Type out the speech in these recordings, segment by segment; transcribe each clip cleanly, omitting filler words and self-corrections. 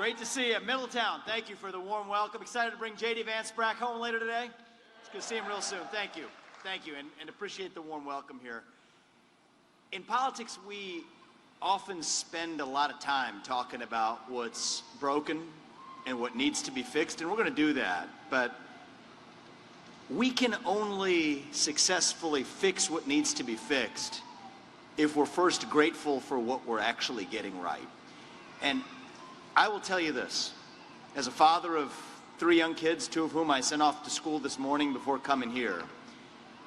Great to see you. Middletown, thank you for the warm welcome. Excited to bring JD Vance back home later today. It's good to see him real soon. Thank you. Thank you, and appreciate the warm welcome here. In politics, we often spend a lot of time talking about what's broken and what needs to be fixed, and we're going to do that. But we can only successfully fix what needs to be fixed if we're first grateful for what we're actually getting right. And I will tell you this, as a father of 3 young kids, 2 of whom I sent off to school this morning before coming here,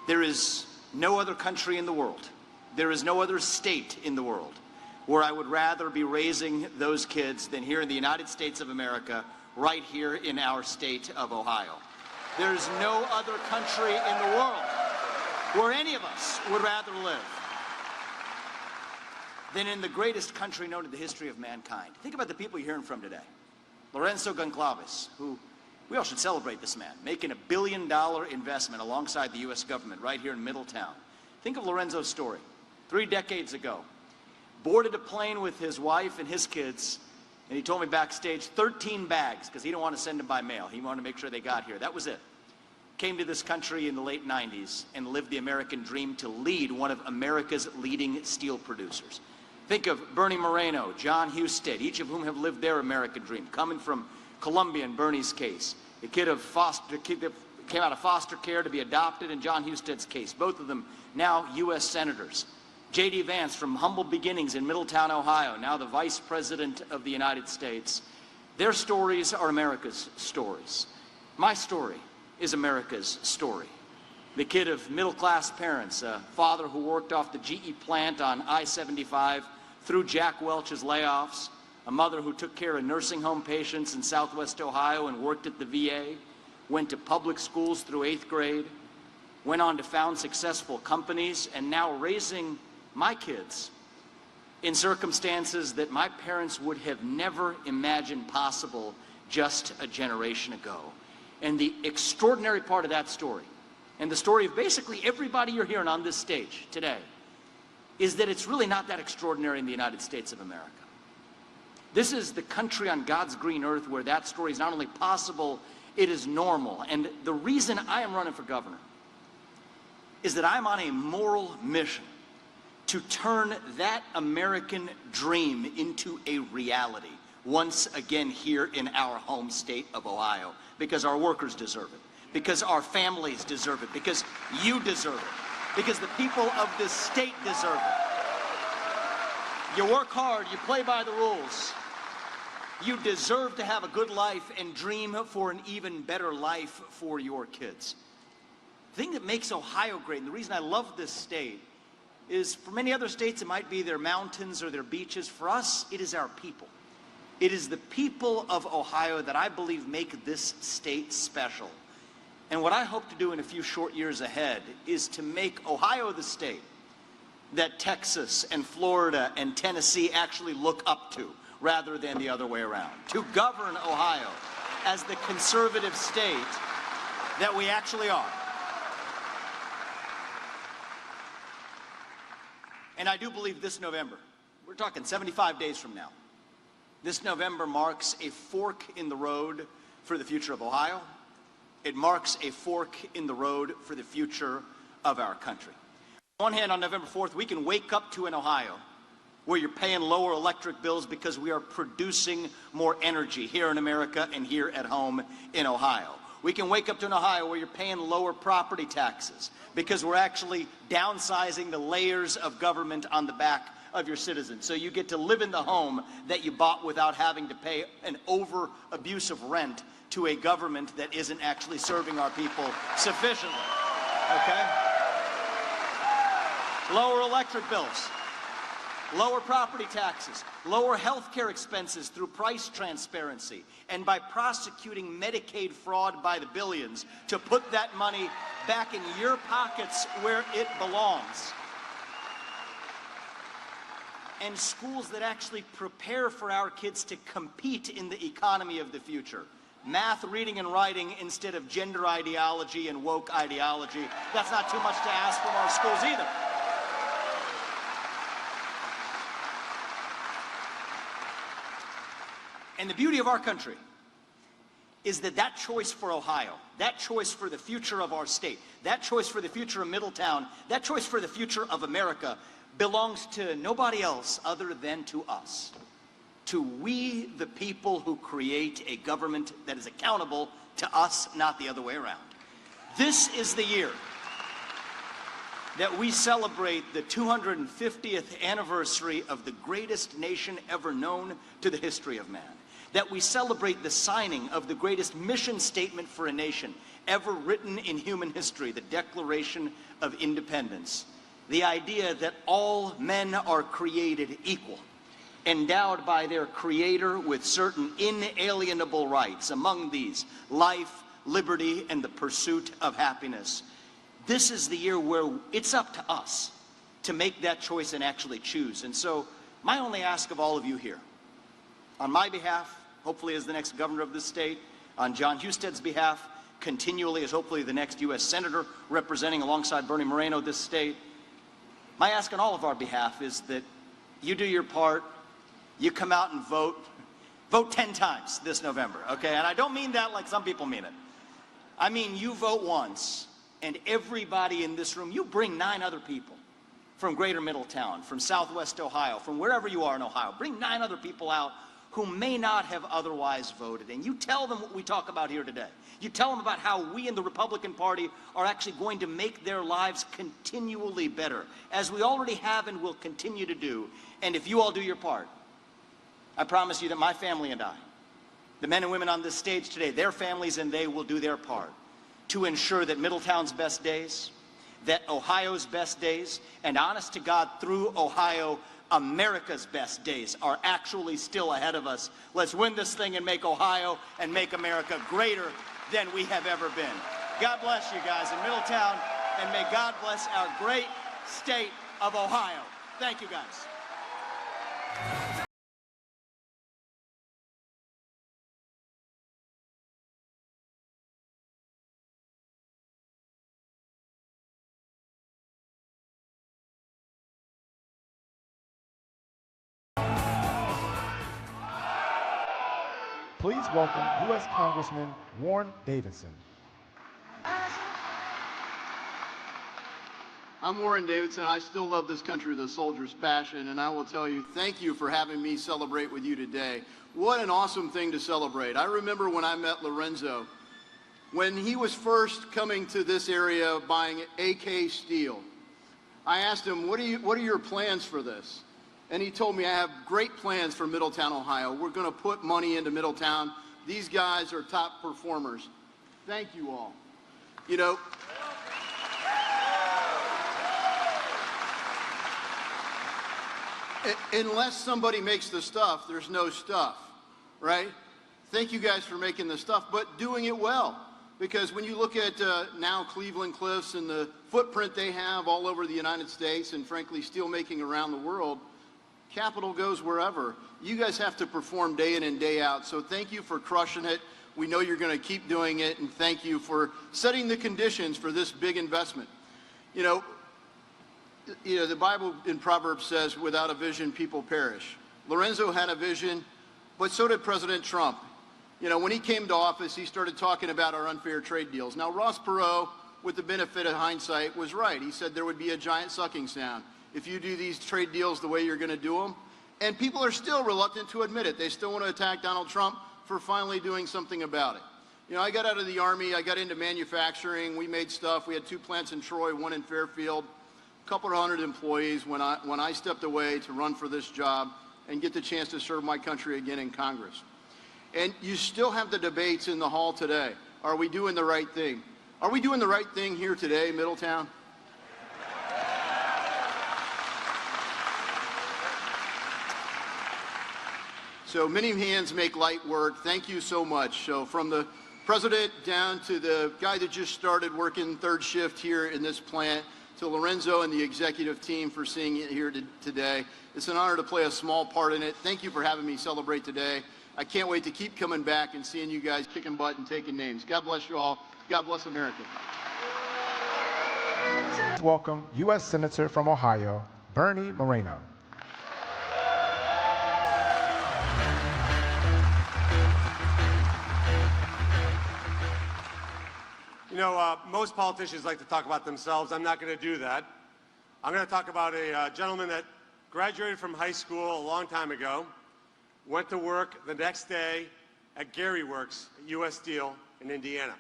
there is no other country in the world, there is no other state in the world where I would rather be raising those kids than here in the United States of America, right here in our state of Ohio. There is no other country in the world where any of us would rather live than in the greatest country known in the history of mankind. Think about the people you're hearing from today. Lorenzo Goncalves, who we all should celebrate this man, making $1 billion investment alongside the U.S. government right here in Middletown. Think of Lorenzo's story. 3 decades ago, boarded a plane with his wife and his kids, and he told me backstage 13 bags, because he didn't want to send them by mail. He wanted to make sure they got here. That was it. Came to this country in the late 90s and lived the American dream to lead one of America's leading steel producers. Think of Bernie Moreno, John Husted, each of whom have lived their American dream, coming from Columbia in Bernie's case, a kid that came out of foster care to be adopted in John Husted's case, both of them now U.S. senators. JD Vance from humble beginnings in Middletown, Ohio, now the Vice President of the United States. Their stories are America's stories. My story is America's story. The kid of middle-class parents, a father who worked off the GE plant on I-75 through Jack Welch's layoffs, a mother who took care of nursing home patients in Southwest Ohio and worked at the VA, went to public schools through 8th grade, went on to found successful companies, and now raising my kids in circumstances that my parents would have never imagined possible just a generation ago. And the extraordinary part of that story, and the story of basically everybody you're hearing on this stage today, is that it's really not that extraordinary in the United States of America. This is the country on God's green earth where that story is not only possible, it is normal. And the reason I am running for governor is that I'm on a moral mission to turn that American dream into a reality once again here in our home state of Ohio, because our workers deserve it, because our families deserve it, because you deserve it, because the people of this state deserve it. You work hard, you play by the rules. You deserve to have a good life and dream for an even better life for your kids. The thing that makes Ohio great, and the reason I love this state, is for many other states it might be their mountains or their beaches. For us, it is our people. It is the people of Ohio that I believe make this state special. And what I hope to do in a few short years ahead is to make Ohio the state that Texas and Florida and Tennessee actually look up to, rather than the other way around. To govern Ohio as the conservative state that we actually are. And I do believe this November, we're talking 75 days from now, this November marks a fork in the road for the future of Ohio. It marks a fork in the road for the future of our country. On one hand, on November 4th, we can wake up to an Ohio where you're paying lower electric bills because we are producing more energy here in America and here at home in Ohio. We can wake up to an Ohio where you're paying lower property taxes because we're actually downsizing the layers of government on the back of your citizens. So you get to live in the home that you bought without having to pay an over-abusive rent to a government that isn't actually serving our people sufficiently, okay? Lower electric bills, lower property taxes, lower health care expenses through price transparency, and by prosecuting Medicaid fraud by the billions to put that money back in your pockets where it belongs. And schools that actually prepare for our kids to compete in the economy of the future. Math, reading, and writing instead of gender ideology and woke ideology. That's not too much to ask from our schools either. And the beauty of our country is that that choice for Ohio, that choice for the future of our state, that choice for the future of Middletown, that choice for the future of America belongs to nobody else other than to us. To we, the people who create a government that is accountable to us, not the other way around. This is the year that we celebrate the 250th anniversary of the greatest nation ever known to the history of man. That we celebrate the signing of the greatest mission statement for a nation ever written in human history, the Declaration of Independence. The idea that all men are created equal, endowed by their Creator with certain inalienable rights, among these, life, liberty, and the pursuit of happiness. This is the year where it's up to us to make that choice and actually choose. And so, my only ask of all of you here, on my behalf, hopefully as the next governor of this state, on John Husted's behalf, continually as hopefully the next U.S. Senator representing alongside Bernie Moreno this state, my ask on all of our behalf is that you do your part, you come out and vote. Vote 10 times this November, okay? And I don't mean that like some people mean it. I mean you vote once, and everybody in this room, you bring 9 other people from Greater Middletown, from Southwest Ohio, from wherever you are in Ohio. Bring 9 other people out who may not have otherwise voted. And you tell them what we talk about here today. You tell them about how we in the Republican Party are actually going to make their lives continually better, as we already have and will continue to do. And if you all do your part, I promise you that my family and I, the men and women on this stage today, their families and they will do their part to ensure that Middletown's best days, that Ohio's best days, and honest to God, through Ohio, America's best days are actually still ahead of us. Let's win this thing and make Ohio and make America greater than we have ever been. God bless you guys in Middletown, and may God bless our great state of Ohio. Thank you, guys. Please welcome U.S. Congressman Warren Davidson. I'm Warren Davidson. I still love this country with a soldier's passion, and I will tell you, thank you for having me celebrate with you today. What an awesome thing to celebrate. I remember when I met Lorenzo, when he was first coming to this area buying AK steel. I asked him, what are your plans for this? And he told me, I have great plans for Middletown, Ohio. We're going to put money into Middletown. These guys are top performers. Thank you all. You know, unless somebody makes the stuff, there's no stuff, right? Thank you guys for making the stuff, but doing it well. Because when you look at now Cleveland Cliffs and the footprint they have all over the United States and frankly steelmaking around the world, capital goes wherever. You guys have to perform day in and day out. So thank you for crushing it. We know you're going to keep doing it, and thank you for setting the conditions for this big investment. You know, the Bible in Proverbs says, without a vision, people perish. Lorenzo had a vision, but so did President Trump. You know, when he came to office, he started talking about our unfair trade deals. Now, Ross Perot, with the benefit of hindsight, was right. He said there would be a giant sucking sound if you do these trade deals the way you're going to do them. And people are still reluctant to admit it. They still want to attack Donald Trump for finally doing something about it. You know, I got out of the Army. I got into manufacturing. We made stuff. We had 2 plants in Troy, 1 in Fairfield, a couple of hundred employees when I stepped away to run for this job and get the chance to serve my country again in Congress. And you still have the debates in the hall today. Are we doing the right thing? Are we doing the right thing here today, Middletown? So many hands make light work. Thank you so much. So from the president down to the guy that just started working 3rd shift here in this plant, to Lorenzo and the executive team for seeing it here today. It's an honor to play a small part in it. Thank you for having me celebrate today. I can't wait to keep coming back and seeing you guys kicking butt and taking names. God bless you all. God bless America. Welcome U.S. Senator from Ohio, Bernie Moreno. You know, most politicians like to talk about themselves. I'm not going to do that. I'm going to talk about a gentleman that graduated from high school a long time ago, went to work the next day at Gary Works at U.S. Steel in Indiana.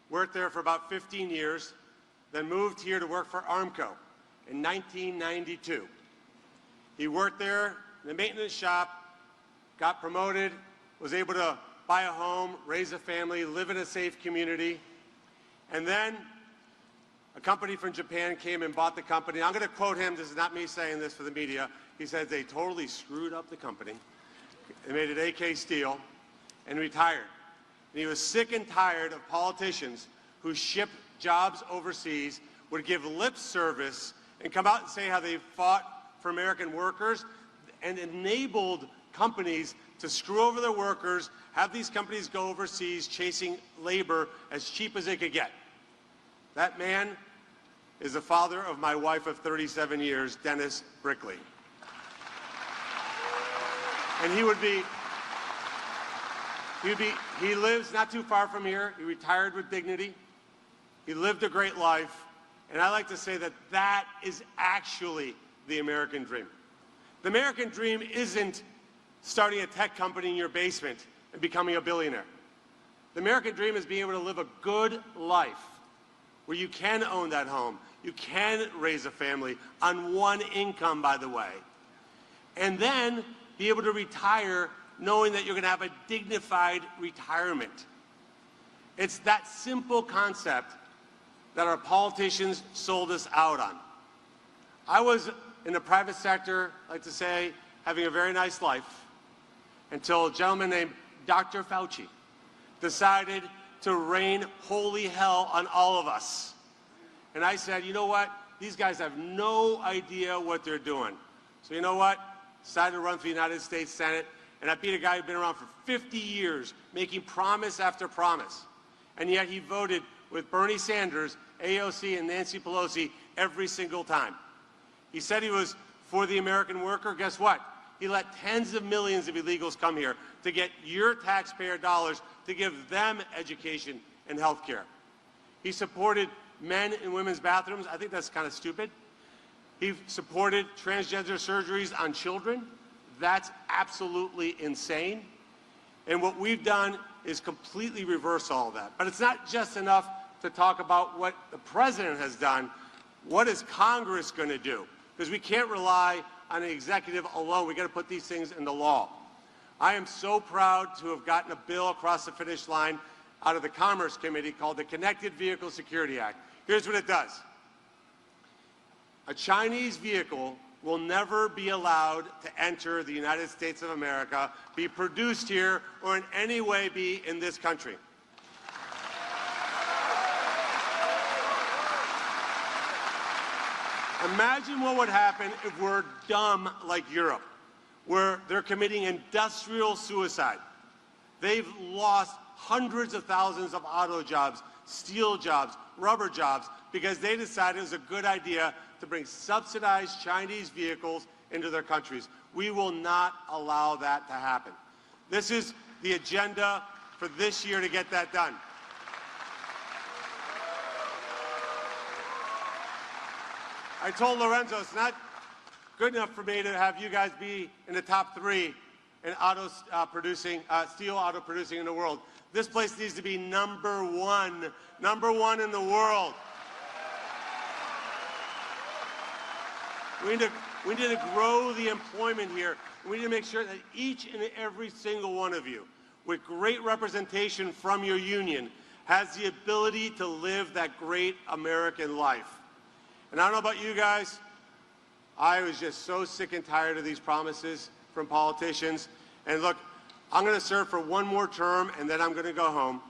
Worked there for about 15 years, then moved here to work for Armco in 1992. He worked there in the maintenance shop, got promoted, was able to buy a home, raise a family, live in a safe community. And then a company from Japan came and bought the company. I'm going to quote him. This is not me saying this for the media. He says they totally screwed up the company. They made it AK Steel and retired. And he was sick and tired of politicians who ship jobs overseas, would give lip service and come out and say how they fought for American workers and enabled companies to screw over their workers, have these companies go overseas chasing labor as cheap as they could get. That man is the father of my wife of 37 years, Dennis Brickley. And he lives not too far from here. He retired with dignity. He lived a great life. And I like to say that that is actually the American dream. The American dream isn't starting a tech company in your basement and becoming a billionaire. The American dream is being able to live a good life where you can own that home, you can raise a family on one income, by the way, and then be able to retire knowing that you're going to have a dignified retirement. It's that simple concept that our politicians sold us out on. I was in the private sector, I like to say, having a very nice life, until a gentleman named Dr. Fauci decided to rain holy hell on all of us. And I said, you know what? These guys have no idea what they're doing. So you know what? Decided to run for the United States Senate, and I beat a guy who'd been around for 50 years, making promise after promise. And yet he voted with Bernie Sanders, AOC, and Nancy Pelosi every single time. He said he was for the American worker. Guess what? He let tens of millions of illegals come here to get your taxpayer dollars to give them education and health care. He supported men in women's bathrooms. I think that's kind of stupid. He supported transgender surgeries on children. That's absolutely insane. And what we've done is completely reverse all of that. But it's not just enough to talk about what the president has done. What is Congress going to do? Because we can't rely on an executive alone. We've got to put these things into law. I am so proud to have gotten a bill across the finish line out of the Commerce Committee called the Connected Vehicle Security Act. Here's what it does. A Chinese vehicle will never be allowed to enter the United States of America, be produced here, or in any way be in this country. Imagine what would happen if we're dumb like Europe, where they're committing industrial suicide. They've lost hundreds of thousands of auto jobs, steel jobs, rubber jobs, because they decided it was a good idea to bring subsidized Chinese vehicles into their countries. We will not allow that to happen. This is the agenda for this year to get that done. I told Lorenzo it's not good enough for me to have you guys be in the top 3 in steel auto producing in the world. This place needs to be number one in the world. We need to grow the employment here. We need to make sure that each and every single one of you, with great representation from your union, has the ability to live that great American life. And I don't know about you guys, I was just so sick and tired of these promises from politicians. And look, I'm going to serve for one more term, and then I'm going to go home,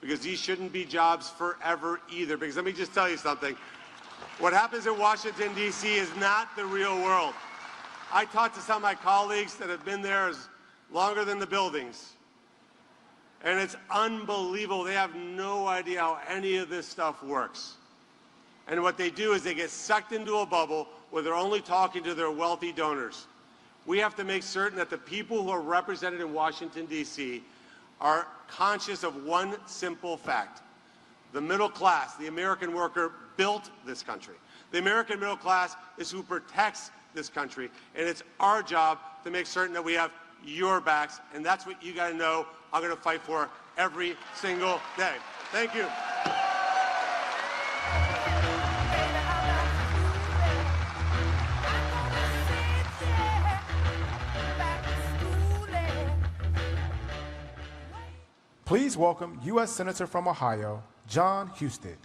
because these shouldn't be jobs forever either. Because let me just tell you something. What happens in Washington, D.C. is not the real world. I talked to some of my colleagues that have been there longer than the buildings. And it's unbelievable. They have no idea how any of this stuff works. And what they do is they get sucked into a bubble where they're only talking to their wealthy donors. We have to make certain that the people who are represented in Washington, D.C. are conscious of one simple fact. The middle class, the American worker, built this country. The American middle class is who protects this country, and it's our job to make certain that we have your backs, and that's what you got to know I'm going to fight for every single day. Thank you. Please welcome U.S. Senator from Ohio, John Husted.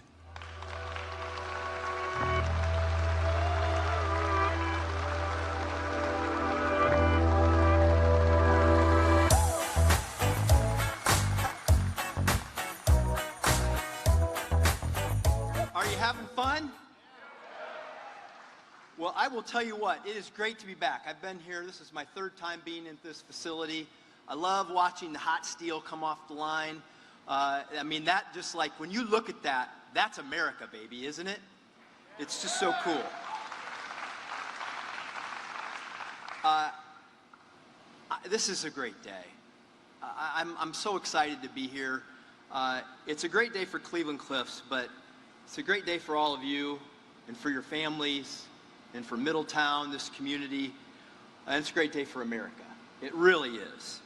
Are you having fun? Well, I will tell you what, it is great to be back. I've been here, this is my third time being in this facility. I love watching the hot steel come off the line. I mean, that just like, when you look at that, that's America, baby, isn't it? It's just so cool. This is a great day. I'm so excited to be here. It's a great day for Cleveland Cliffs, but it's a great day for all of you and for your families and for Middletown, this community. And it's a great day for America. It really is.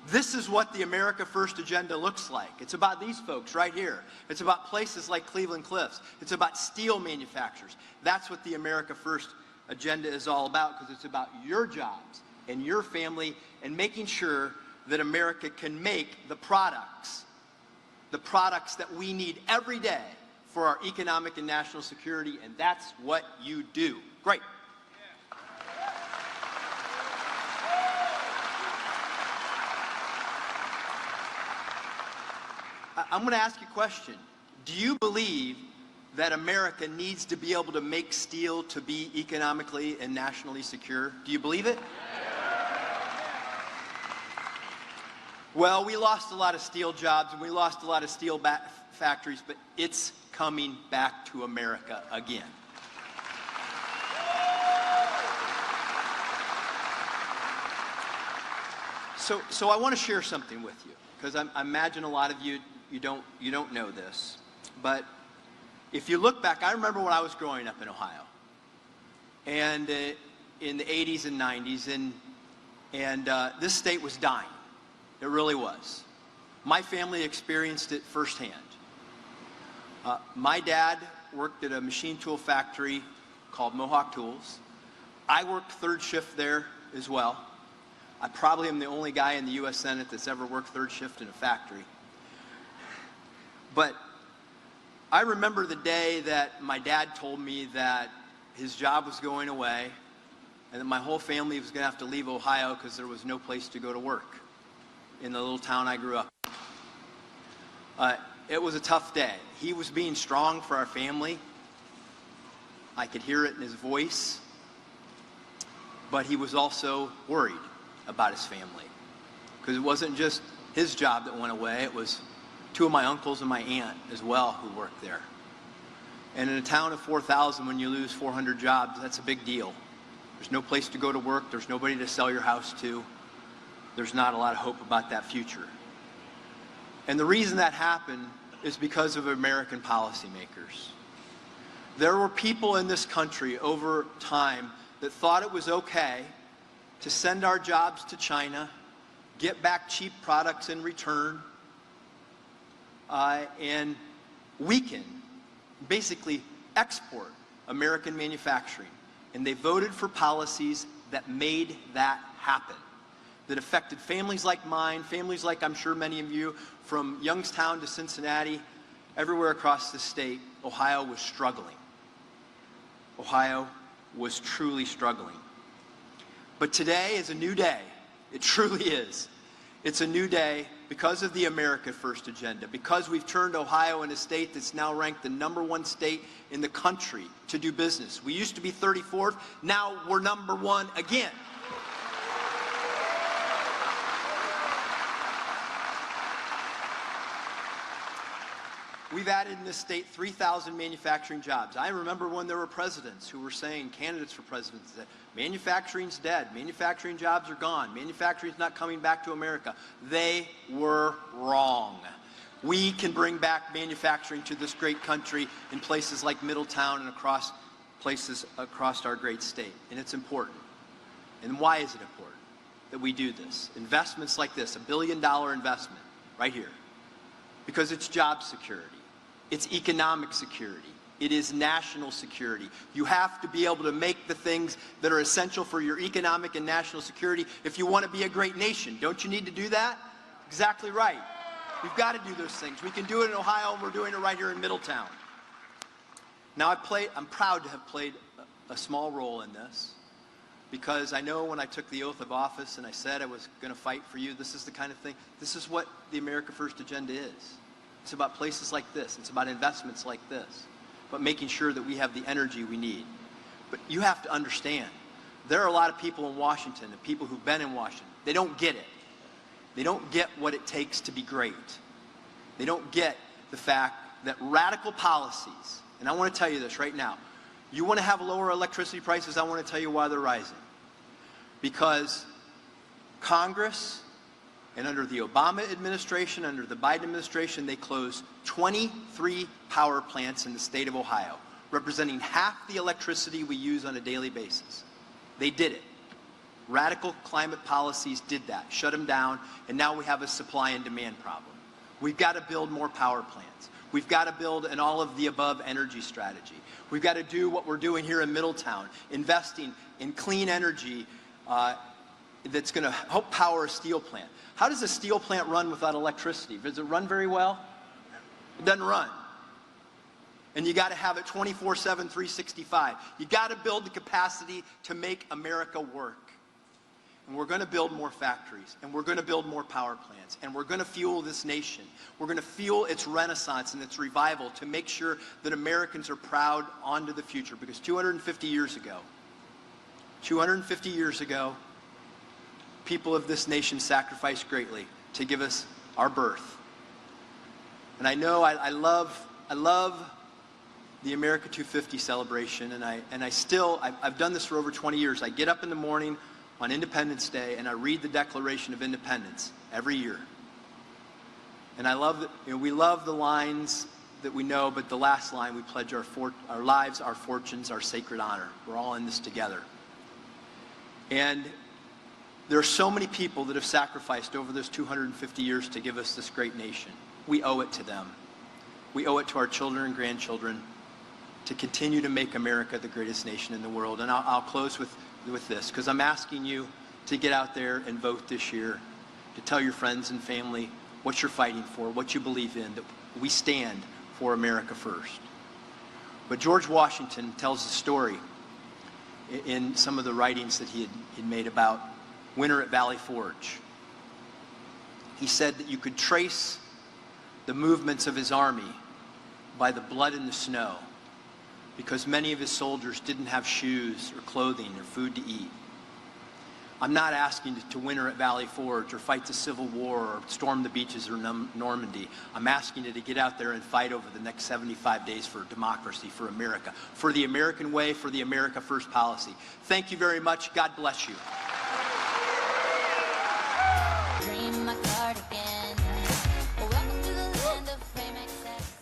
This is what the America First agenda looks like. It's about these folks right here. It's about places like Cleveland Cliffs. It's about steel manufacturers. That's what the America First agenda is all about, because it's about your jobs and your family and making sure that America can make the products that we need every day for our economic and national security, and that's what you do. Great. I'm going to ask you a question. Do you believe that America needs to be able to make steel to be economically and nationally secure? Do you believe it? Well, we lost a lot of steel jobs and we lost a lot of steel factories, but it's coming back to America again. So I want to share something with you, because I imagine a lot of you don't know this, but if you look back, I remember when I was growing up in Ohio, and in the 80s and 90s, and this state was dying. It really was. My family experienced it firsthand. My dad worked at a machine tool factory called Mohawk Tools. I worked third shift there as well. I probably am the only guy in the U.S. Senate that's ever worked third shift in a factory. But I remember the day that my dad told me that his job was going away and that my whole family was going to have to leave Ohio because there was no place to go to work in the little town I grew up in. It was a tough day. He was being strong for our family. I could hear it in his voice. But he was also worried about his family, because it wasn't just his job that went away. It was two of my uncles and my aunt as well who worked there. And in a town of 4,000, when you lose 400 jobs, that's a big deal. There's no place to go to work. There's nobody to sell your house to. There's not a lot of hope about that future. And the reason that happened is because of American policymakers. There were people in this country over time that thought it was okay to send our jobs to China, get back cheap products in return, and weaken, basically export American manufacturing. And they voted for policies that made that happen, that affected families like mine, families like I'm sure many of you, from Youngstown to Cincinnati, everywhere across the state. Ohio was struggling. Ohio was truly struggling. But today is a new day. It truly is. It's a new day because of the America First agenda, because we've turned Ohio into a state that's now ranked the #1 state in the country to do business. We used to be 34th. Now we're #1 again. We've added in this state 3,000 manufacturing jobs. I remember when there were presidents who were saying, candidates for presidents, that manufacturing's dead, manufacturing jobs are gone, manufacturing's not coming back to America. They were wrong. we can bring back manufacturing to this great country in places like Middletown and across places across our great state. And it's important. And why is it important that we do this? Investments like this, $1 billion investment right here. Because it's job security. It's economic security. It is national security. You have to be able to make the things that are essential for your economic and national security if you want to be a great nation. Don't you need to do that? Exactly right. We've got to do those things. We can do it in Ohio, and we're doing it right here in Middletown. Now, I'm proud to have played a small role in this, because I know when I took the oath of office and I said I was going to fight for you, this is the kind of thing, this is what the America First agenda is. It's about places like this. It's about investments like this, but making sure that we have the energy we need. But you have to understand, there are a lot of people in Washington, and people who've been in Washington, they don't get it. They don't get what it takes to be great. They don't get the fact that radical policies, and I want to tell you this right now, you want to have lower electricity prices, I want to tell you why they're rising. Because Congress, and under the Obama administration, under the Biden administration, they closed 23 power plants in the state of Ohio, representing half the electricity we use on a daily basis. They did it. Radical climate policies did that, shut them down, and now we have a supply and demand problem. We've got to build more power plants. We've got to build an all-of-the-above energy strategy. We've got to do what we're doing here in Middletown, investing in clean energy that's going to help power a steel plant. How does a steel plant run without electricity? Does it run very well? It doesn't run. And you got to have it 24/7, 365. You got to build the capacity to make America work. And we're going to build more factories, and we're going to build more power plants, and we're going to fuel this nation. We're going to fuel its renaissance and its revival to make sure that Americans are proud onto the future. Because 250 years ago, people of this nation sacrificed greatly to give us our birth. And I know I love the America 250 celebration, and I've done this for over 20 years. I get up in the morning on Independence Day, and I read the Declaration of Independence every year. And I love that, we love the lines that we know, but the last line, we pledge our lives, our fortunes, our sacred honor. We're all in this together. And there are so many people that have sacrificed over those 250 years to give us this great nation. We owe it to them. We owe it to our children and grandchildren to continue to make America the greatest nation in the world. And I'll close with this, because I'm asking you to get out there and vote this year, to tell your friends and family what you're fighting for, what you believe in, that we stand for America first. But George Washington tells a story in some of the writings that he had made about winter at Valley Forge. He said that you could trace the movements of his army by the blood in the snow, because many of his soldiers didn't have shoes or clothing or food to eat. I'm not asking you to winter at Valley Forge or fight the Civil War or storm the beaches of Normandy. I'm asking you to get out there and fight over the next 75 days for democracy, for America, for the American way, for the America First policy. Thank you very much. God bless you. Dream my cardigan. Welcome to the land of fame excess.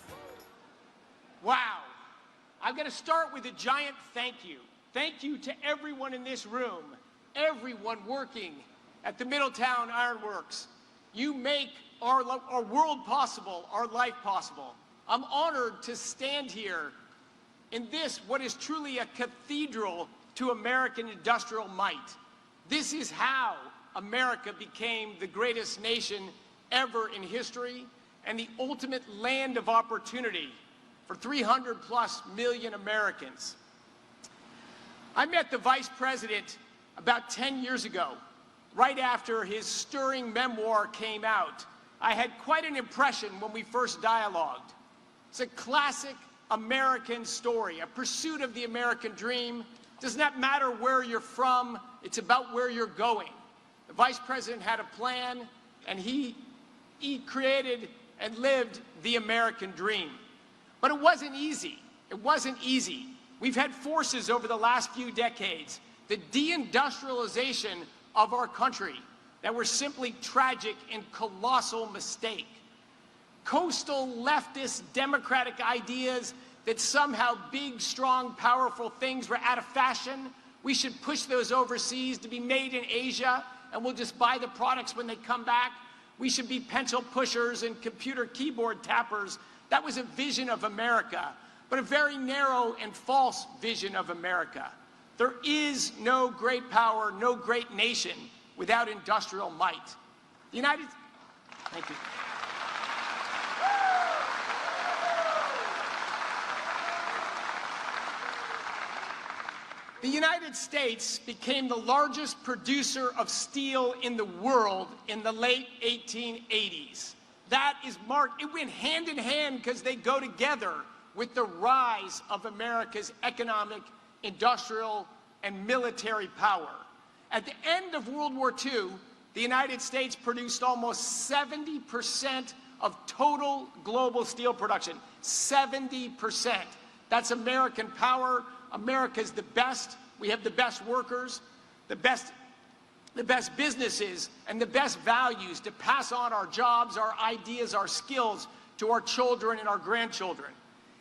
Wow. I'm going to start with a giant thank you. Thank you to everyone in this room, everyone working at the Middletown Iron Works. You make our world possible, our life possible. I'm honored to stand here in this, what is truly a cathedral to American industrial might. This is how America became the greatest nation ever in history and the ultimate land of opportunity for 300+ million Americans. I met the Vice President about 10 years ago, right after his stirring memoir came out. I had quite an impression when we first dialogued. It's a classic American story, a pursuit of the American dream. Does not matter where you're from, it's about where you're going. The Vice President had a plan, and he created and lived the American dream. But it wasn't easy. It wasn't easy. We've had forces over the last few decades, the deindustrialization of our country, that were simply tragic and colossal mistake. coastal leftist democratic ideas that somehow big, strong, powerful things were out of fashion. We should push those overseas to be made in Asia, and we'll just buy the products when they come back. We should be pencil pushers and computer keyboard tappers. That was a vision of America, but a very narrow and false vision of America. There is no great power, no great nation without industrial might. Thank you. The United States became the largest producer of steel in the world in the late 1880s. That is marked, it went hand in hand because they go together with the rise of America's economic, industrial, and military power. At the end of World War II, the United States produced almost 70% of total global steel production. 70%. That's American power. America's the best. We have the best workers, the best businesses, and the best values to pass on our jobs, our ideas, our skills to our children and our grandchildren.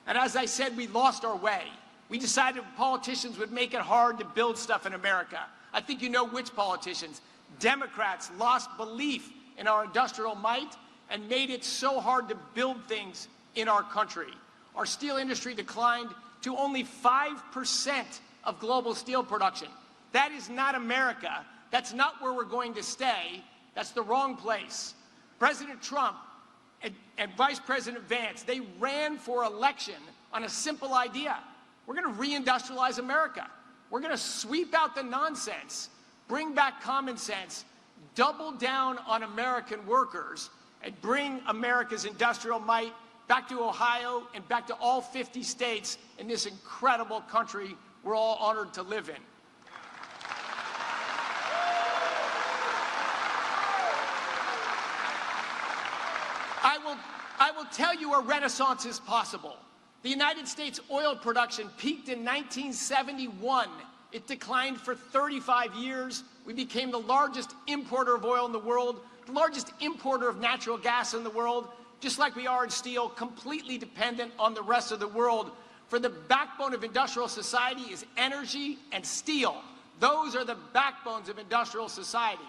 And as I said, we lost our way. We decided politicians would make it hard to build stuff in America. I think you know which politicians. Democrats lost belief in our industrial might and made it so hard to build things in our country. Our steel industry declined to only 5% of global steel production. That is not America. That's not where we're going to stay. That's the wrong place. President Trump and Vice President Vance, they ran for election on a simple idea. We're going to reindustrialize America. We're going to sweep out the nonsense, bring back common sense, double down on American workers, and bring America's industrial might back to Ohio and back to all 50 states in this incredible country we're all honored to live in. I will tell you a renaissance is possible. The United States oil production peaked in 1971. It declined for 35 years. We became the largest importer of oil in the world, the largest importer of natural gas in the world, just like we are in steel, completely dependent on the rest of the world. For the backbone of industrial society is energy and steel. Those are the backbones of industrial society.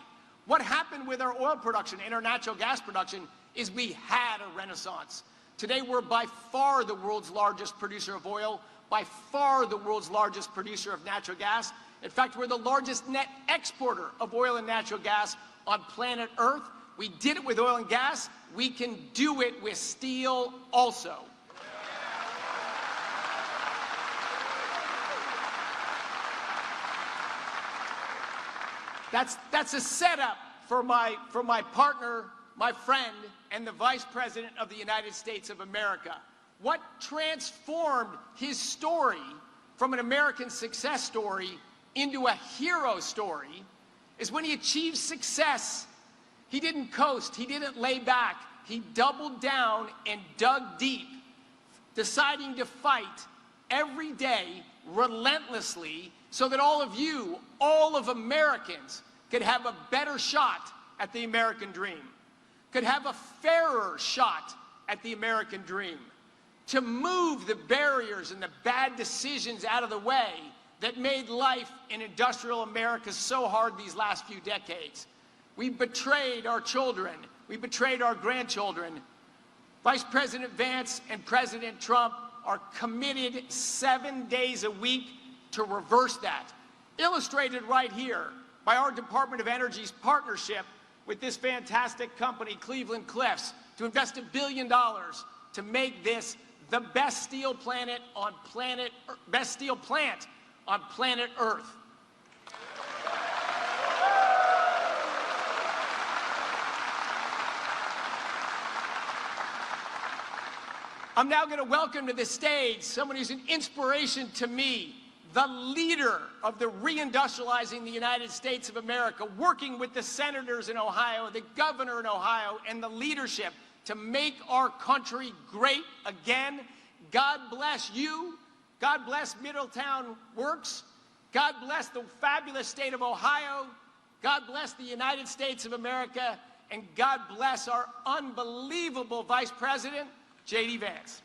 What happened with our oil production and our natural gas production is we had a renaissance. Today, we're by far the world's largest producer of oil, by far the world's largest producer of natural gas. In fact, we're the largest net exporter of oil and natural gas on planet Earth. We did it with oil and gas. We can do it with steel also. That's a setup for my partner, my friend, and the Vice President of the United States of America. What transformed his story from an American success story into a hero story is when he achieved success. He didn't coast, he didn't lay back, he doubled down and dug deep, deciding to fight every day relentlessly so that all of you, all of Americans, could have a better shot at the American dream, could have a fairer shot at the American dream, to move the barriers and the bad decisions out of the way that made life in industrial America so hard these last few decades. We betrayed our children. We betrayed our grandchildren. Vice President Vance and President Trump are committed 7 days a week to reverse that. Illustrated right here by our Department of Energy's partnership with this fantastic company, Cleveland-Cliffs, to invest $1 billion to make this the best steel plant on planet Earth. I'm now going to welcome to the stage someone who's an inspiration to me, the leader of the reindustrializing the United States of America, working with the senators in Ohio, the governor in Ohio, and the leadership to make our country great again. God bless you. God bless Middletown Works. God bless the fabulous state of Ohio. God bless the United States of America. and God bless our unbelievable Vice President, JD Vance.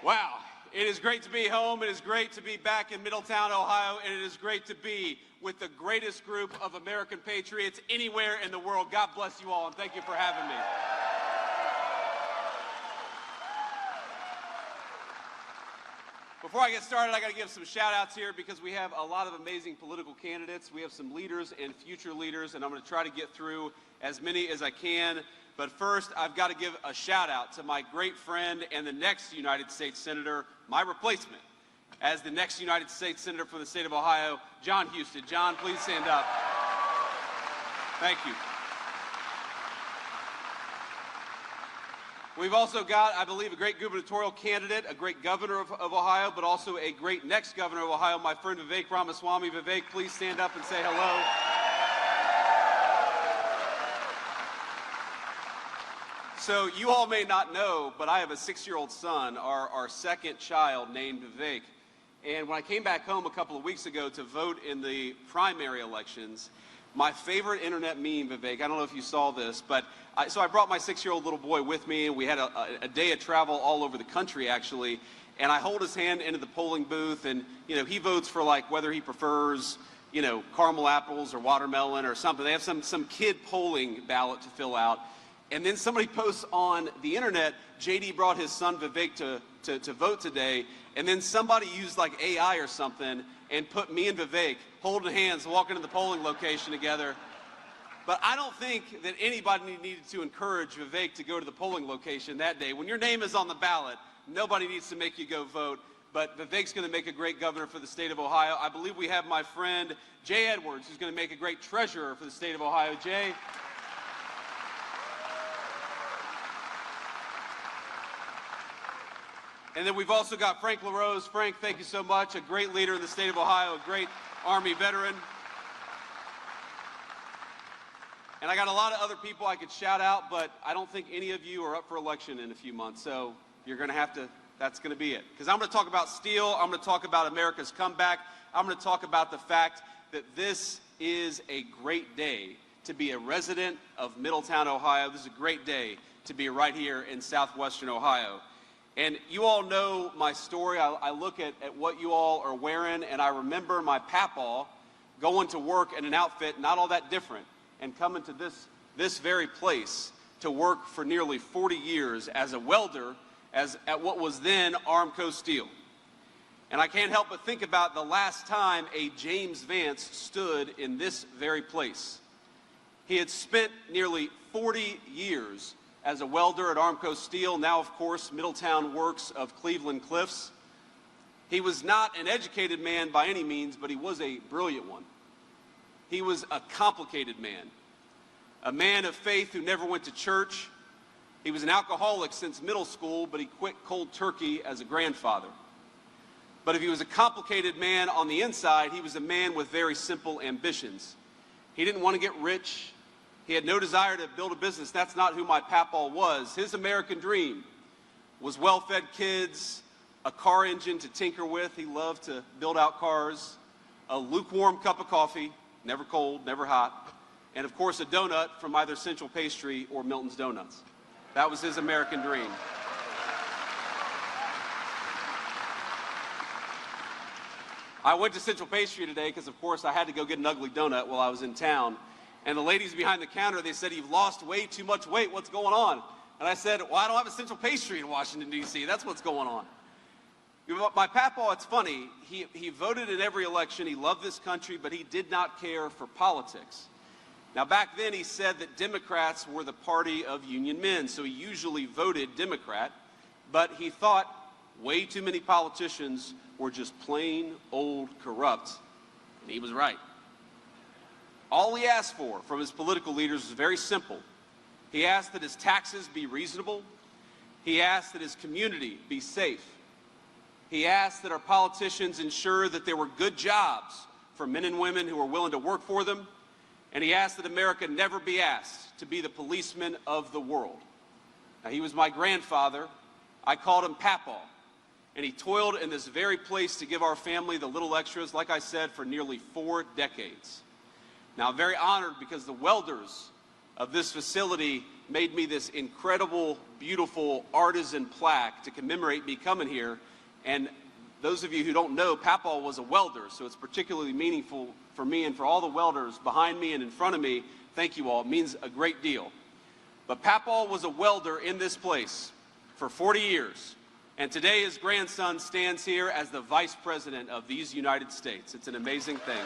Wow, it is great to be home. It is great to be back in Middletown, Ohio, and it is great to be with the greatest group of American patriots anywhere in the world. God bless you all, and thank you for having me. Before I get started, I got to give some shout-outs here because we have a lot of amazing political candidates. We have some leaders and future leaders, and I'm going to try to get through as many as I can. But first, I've got to give a shout-out to my great friend and the next United States Senator, my replacement, as the next United States Senator from the state of Ohio, John Husted. John, please stand up. Thank you. We've also got, I believe, a great gubernatorial candidate, a great governor of Ohio, but also a great next governor of Ohio, my friend Vivek Ramaswamy. Vivek, please stand up and say hello. So you all may not know, but I have a 6-year-old son, our second child, named Vivek. And when I came back home a couple of weeks ago to vote in the primary elections, my favorite internet meme, Vivek, I don't know if you saw this, but so I brought my 6-year-old little boy with me, and we had a day of travel all over the country, actually. And I hold his hand into the polling booth, and, you know, he votes for, like, whether he prefers, you know, caramel apples or watermelon or something. They have some kid polling ballot to fill out. And then somebody posts on the internet, JD brought his son Vivek to vote today, and then somebody used like AI or something and put me and Vivek holding hands, walking to the polling location together. But I don't think that anybody needed to encourage Vivek to go to the polling location that day. When your name is on the ballot, nobody needs to make you go vote. But Vivek's going to make a great governor for the state of Ohio. I believe we have my friend Jay Edwards, who's going to make a great treasurer for the state of Ohio. Jay. And then we've also got Frank LaRose. Frank, thank you so much. A great leader in the state of Ohio, a great Army veteran. And I got a lot of other people I could shout out, but I don't think any of you are up for election in a few months. So you're going to have to, that's going to be it. Because I'm going to talk about steel. I'm going to talk about America's comeback. I'm going to talk about the fact that this is a great day to be a resident of Middletown, Ohio. This is a great day to be right here in southwestern Ohio. And you all know my story. I look at what you all are wearing, and I remember my papaw going to work in an outfit not all that different and coming to this very place to work for nearly 40 years as a welder at what was then Armco Steel. And I can't help but think about the last time a James Vance stood in this very place. He had spent nearly 40 years as a welder at Armco Steel, now, of course, Middletown Works of Cleveland Cliffs. He was not an educated man by any means, but he was a brilliant one. He was a complicated man, a man of faith who never went to church. He was an alcoholic since middle school, but he quit cold turkey as a grandfather. But if he was a complicated man on the inside, he was a man with very simple ambitions. He didn't want to get rich. He had no desire to build a business. That's not who my papaw was. His American dream was well-fed kids, a car engine to tinker with. He loved to build out cars, a lukewarm cup of coffee, never cold, never hot, and of course a donut from either Central Pastry or Milton's Donuts. That was his American dream. I went to Central Pastry today because, of course, I had to go get an ugly donut while I was in town. And the ladies behind the counter, they said, "You've lost way too much weight. What's going on?" And I said, "Well, I don't have a Central Pastry in Washington, D.C. That's what's going on." My papaw, it's funny, he voted in every election. He loved this country, but he did not care for politics. Now, back then, he said that Democrats were the party of union men, so he usually voted Democrat, but he thought way too many politicians were just plain old corrupt, and he was right. All he asked for from his political leaders was very simple. He asked that his taxes be reasonable. He asked that his community be safe. He asked that our politicians ensure that there were good jobs for men and women who were willing to work for them. And he asked that America never be asked to be the policeman of the world. Now, he was my grandfather. I called him Papaw. And he toiled in this very place to give our family the little extras, like I said, for nearly 4 decades. Now, I'm very honored because the welders of this facility made me this incredible, beautiful artisan plaque to commemorate me coming here. And those of you who don't know, Papaw was a welder, so it's particularly meaningful for me and for all the welders behind me and in front of me. Thank you all. It means a great deal. But Papaw was a welder in this place for 40 years. And today his grandson stands here as the Vice President of these United States. It's an amazing thing.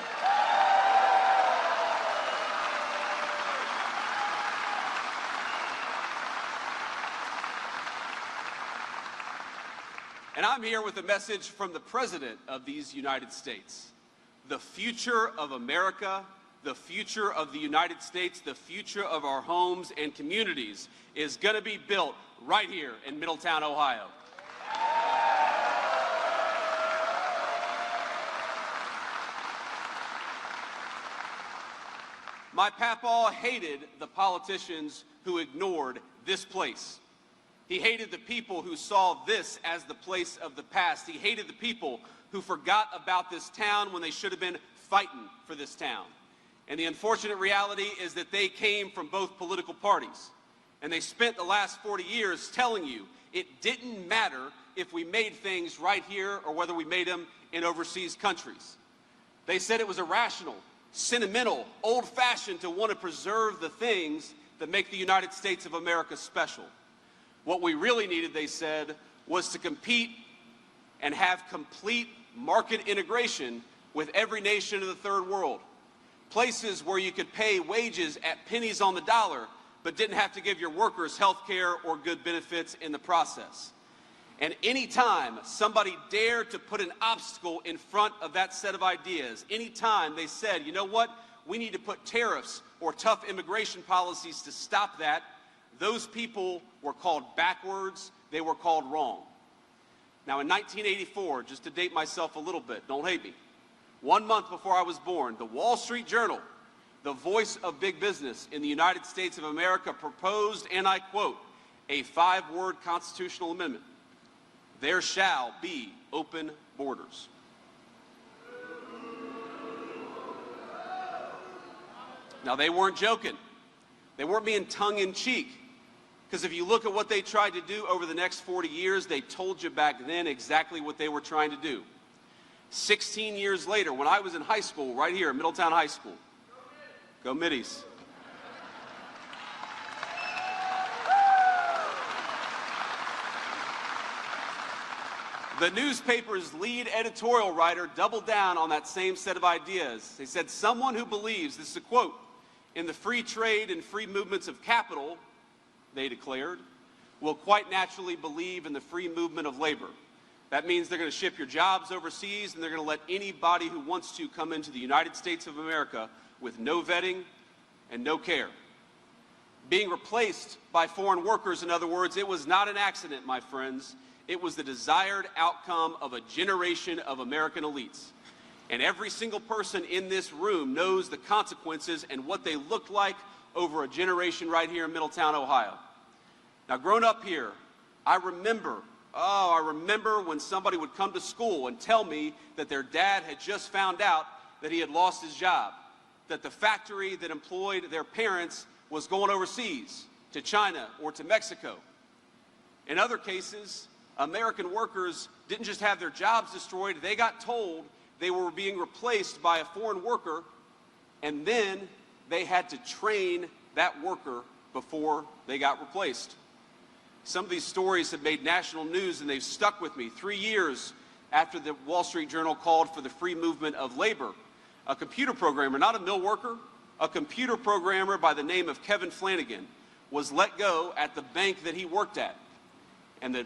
And I'm here with a message from the President of these United States. The future of America, the future of the United States, the future of our homes and communities is going to be built right here in Middletown, Ohio. My Papaw hated the politicians who ignored this place. He hated the people who saw this as the place of the past. He hated the people who forgot about this town when they should have been fighting for this town. And the unfortunate reality is that they came from both political parties. And they spent the last 40 years telling you it didn't matter if we made things right here or whether we made them in overseas countries. They said it was irrational, sentimental, old-fashioned to want to preserve the things that make the United States of America special. What we really needed, they said, was to compete and have complete market integration with every nation of the third world. Places where you could pay wages at pennies on the dollar, but didn't have to give your workers health care or good benefits in the process. And any time somebody dared to put an obstacle in front of that set of ideas, any time they said, you know what, we need to put tariffs or tough immigration policies to stop that, those people were called backwards, they were called wrong. Now in 1984, just to date myself a little bit, don't hate me, 1 month before I was born, the Wall Street Journal, the voice of big business in the United States of America, proposed, and I quote, a 5-word constitutional amendment. There shall be open borders. Now they weren't joking. They weren't being tongue-in-cheek. Because if you look at what they tried to do over the next 40 years, they told you back then exactly what they were trying to do. 16 years later, when I was in high school, right here at Middletown High School, go Middies. The newspaper's lead editorial writer doubled down on that same set of ideas. They said, someone who believes, this is a quote, in the free trade and free movements of capital, they declared, will quite naturally believe in the free movement of labor. That means they're going to ship your jobs overseas and they're going to let anybody who wants to come into the United States of America with no vetting and no care. Being replaced by foreign workers, in other words, it was not an accident, my friends. It was the desired outcome of a generation of American elites. And every single person in this room knows the consequences and what they looked like over a generation right here in Middletown, Ohio. Now, growing up here, I remember when somebody would come to school and tell me that their dad had just found out that he had lost his job, that the factory that employed their parents was going overseas to China or to Mexico. In other cases, American workers didn't just have their jobs destroyed, they got told they were being replaced by a foreign worker, and then they had to train that worker before they got replaced. Some of these stories have made national news and they've stuck with me. 3 years after the Wall Street Journal called for the free movement of labor, a computer programmer, not a mill worker, a computer programmer by the name of Kevin Flanagan was let go at the bank that he worked at. And the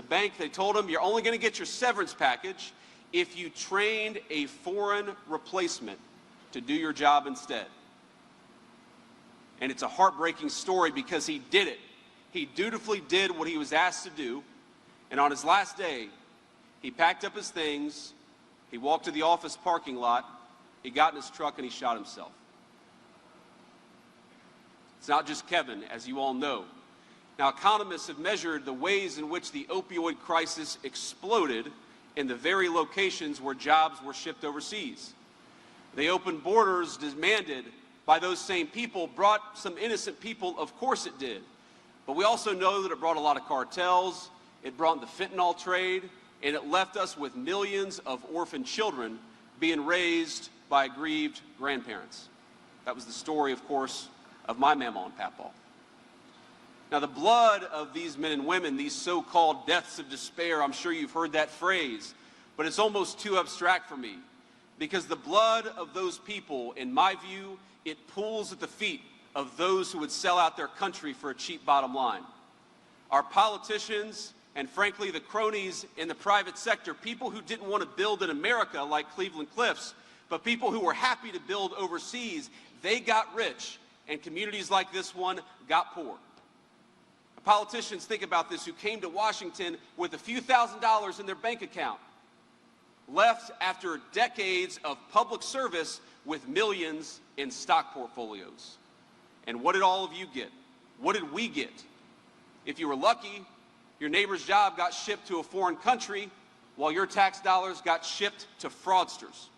bank, they told him, you're only going to get your severance package if you trained a foreign replacement to do your job instead. And it's a heartbreaking story because he did it. He dutifully did what he was asked to do. And on his last day, he packed up his things, he walked to the office parking lot, he got in his truck, and he shot himself. It's not just Kevin, as you all know. Now, economists have measured the ways in which the opioid crisis exploded in the very locations where jobs were shipped overseas. The open borders demanded by those same people brought some innocent people, of course it did. But we also know that it brought a lot of cartels, it brought the fentanyl trade, and it left us with millions of orphan children being raised by aggrieved grandparents. That was the story, of course, of my mama and papa. Now, the blood of these men and women, these so-called deaths of despair, I'm sure you've heard that phrase, but it's almost too abstract for me, because the blood of those people, in my view, it pools at the feet of those who would sell out their country for a cheap bottom line. Our politicians, and frankly the cronies in the private sector, people who didn't want to build in America like Cleveland Cliffs, but people who were happy to build overseas, they got rich, and communities like this one got poor. Politicians, think about this, who came to Washington with a few $1,000s in their bank account, left after decades of public service with millions in stock portfolios. And what did all of you get? What did we get? If you were lucky, your neighbor's job got shipped to a foreign country while your tax dollars got shipped to fraudsters.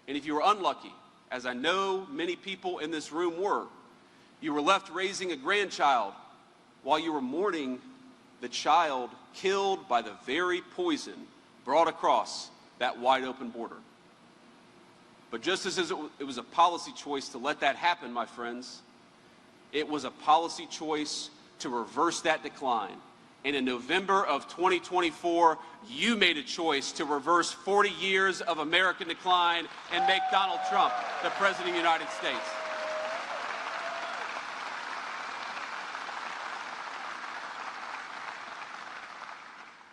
And if you were unlucky, as I know many people in this room were, you were left raising a grandchild while you were mourning the child killed by the very poison brought across that wide open border. But just as it was a policy choice to let that happen, my friends, it was a policy choice to reverse that decline. And in November of 2024, you made a choice to reverse 40 years of American decline and make Donald Trump the President of the United States.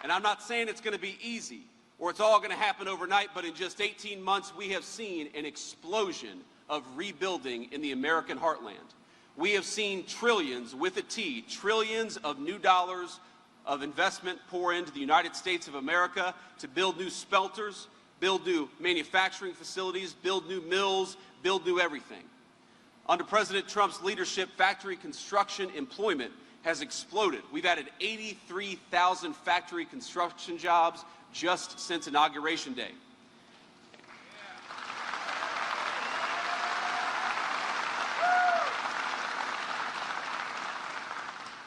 And I'm not saying it's going to be easy or it's all going to happen overnight, but in just 18 months, we have seen an explosion of rebuilding in the American heartland. We have seen trillions, with a T, trillions of new dollars of investment pour into the United States of America to build new smelters, build new manufacturing facilities, build new mills, build new everything. Under President Trump's leadership, factory construction employment has exploded. We've added 83,000 factory construction jobs just since Inauguration Day.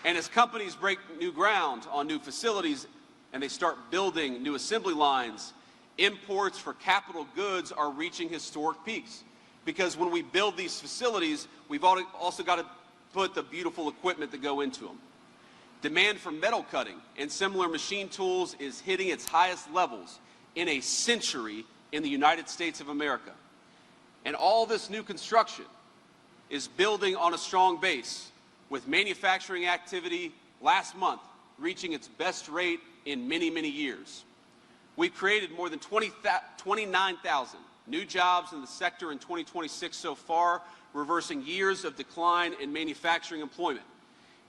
And as companies break new ground on new facilities and they start building new assembly lines, imports for capital goods are reaching historic peaks. Because when we build these facilities, we've also got to put the beautiful equipment that go into them. Demand for metal cutting and similar machine tools is hitting its highest levels in a century in the United States of America. And all this new construction is building on a strong base, with manufacturing activity last month reaching its best rate in many, many years. We've created more than 29,000 new jobs in the sector in 2026 so far, reversing years of decline in manufacturing employment.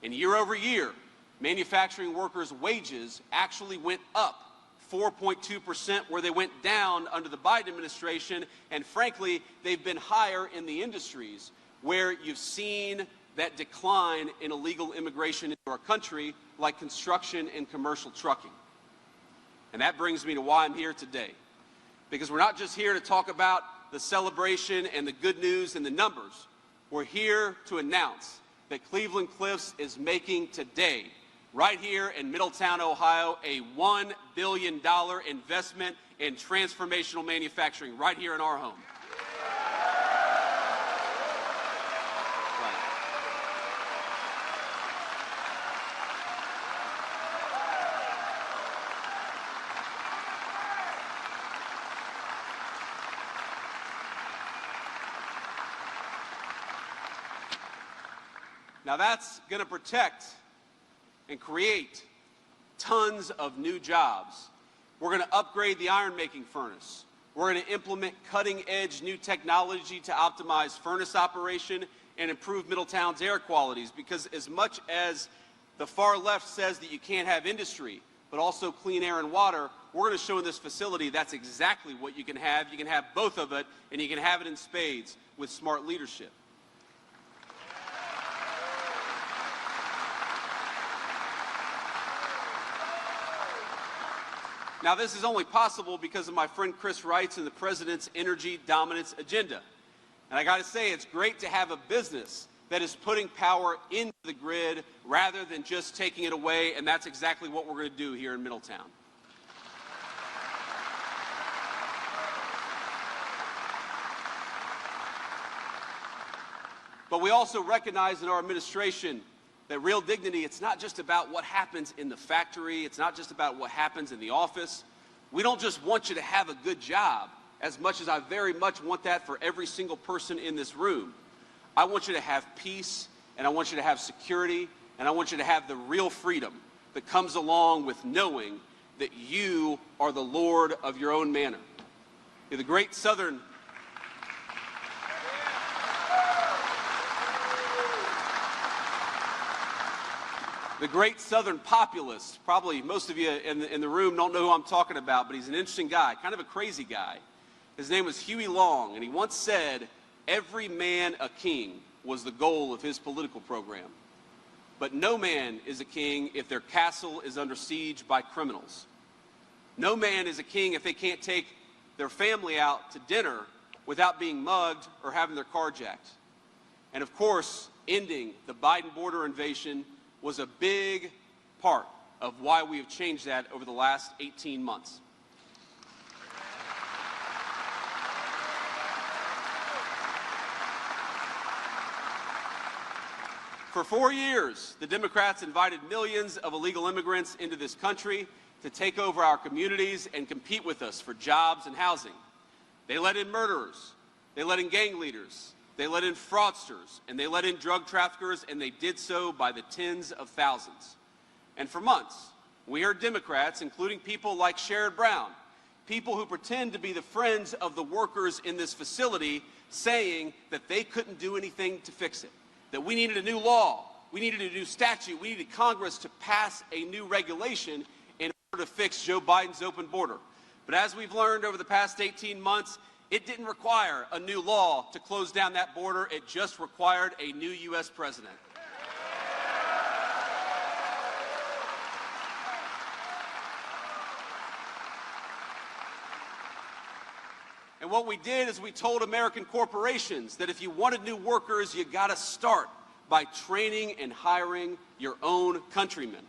And year over year, manufacturing workers' wages actually went up 4.2%, where they went down under the Biden administration, and frankly, they've been higher in the industries where you've seen that decline in illegal immigration into our country, like construction and commercial trucking. And that brings me to why I'm here today. Because we're not just here to talk about the celebration and the good news and the numbers. We're here to announce that Cleveland Cliffs is making today, right here in Middletown, Ohio, a $1 billion investment in transformational manufacturing right here in our home. Now that's going to protect and create tons of new jobs. We're going to upgrade the iron-making furnace. We're going to implement cutting-edge new technology to optimize furnace operation and improve Middletown's air qualities, because as much as the far left says that you can't have industry, but also clean air and water, we're going to show in this facility that's exactly what you can have. You can have both of it, and you can have it in spades with smart leadership. Now, this is only possible because of my friend Chris Wright and the president's energy dominance agenda. And I got to say, it's great to have a business that is putting power into the grid rather than just taking it away, and that's exactly what we're going to do here in Middletown. But we also recognize in our administration that real dignity, it's not just about what happens in the factory, it's not just about what happens in the office. We don't just want you to have a good job, as much as I very much want that for every single person in this room. I want you to have peace, and I want you to have security, and I want you to have the real freedom that comes along with knowing that you are the Lord of your own manor. The great Southern populist, probably most of you in the room don't know who I'm talking about, but he's an interesting guy, kind of a crazy guy. His name was Huey Long, and he once said, "Every man a king" was the goal of his political program. But no man is a king if their castle is under siege by criminals. No man is a king if they can't take their family out to dinner without being mugged or having their car jacked. And of course, ending the Biden border invasion was a big part of why we have changed that over the last 18 months. For 4 years, the Democrats invited millions of illegal immigrants into this country to take over our communities and compete with us for jobs and housing. They let in murderers, they let in gang leaders, they let in fraudsters, and they let in drug traffickers, and they did so by the tens of thousands. And for months, we heard Democrats, including people like Sherrod Brown, people who pretend to be the friends of the workers in this facility, saying that they couldn't do anything to fix it, that we needed a new law, we needed a new statute, we needed Congress to pass a new regulation in order to fix Joe Biden's open border. But as we've learned over the past 18 months, it didn't require a new law to close down that border. It just required a new U.S. president. And what we did is we told American corporations that if you wanted new workers, you got to start by training and hiring your own countrymen.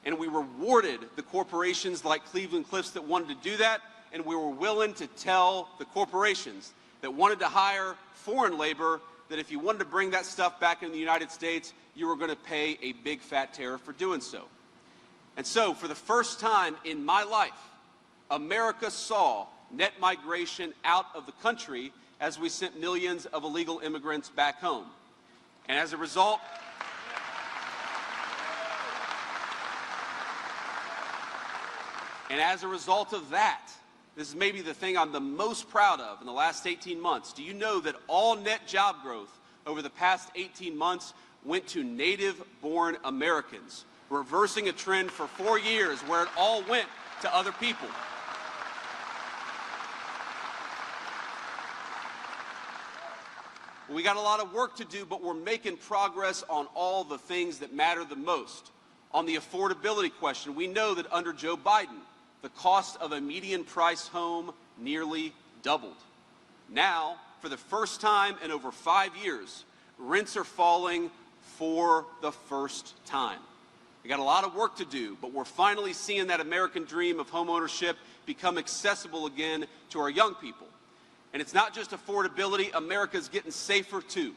And we rewarded the corporations like Cleveland-Cliffs that wanted to do that, and we were willing to tell the corporations that wanted to hire foreign labor that if you wanted to bring that stuff back in the United States, you were going to pay a big fat tariff for doing so. And so, for the first time in my life, America saw net migration out of the country as we sent millions of illegal immigrants back home. And as a result, of that, this is maybe the thing I'm the most proud of in the last 18 months. Do you know that all net job growth over the past 18 months went to native-born Americans, reversing a trend for 4 years where it all went to other people? We got a lot of work to do, but we're making progress on all the things that matter the most. On the affordability question, we know that under Joe Biden, the cost of a median price home nearly doubled. Now, for the first time in over 5 years, rents are falling for the first time. We got a lot of work to do, but we're finally seeing that American dream of homeownership become accessible again to our young people. And it's not just affordability, America's getting safer too.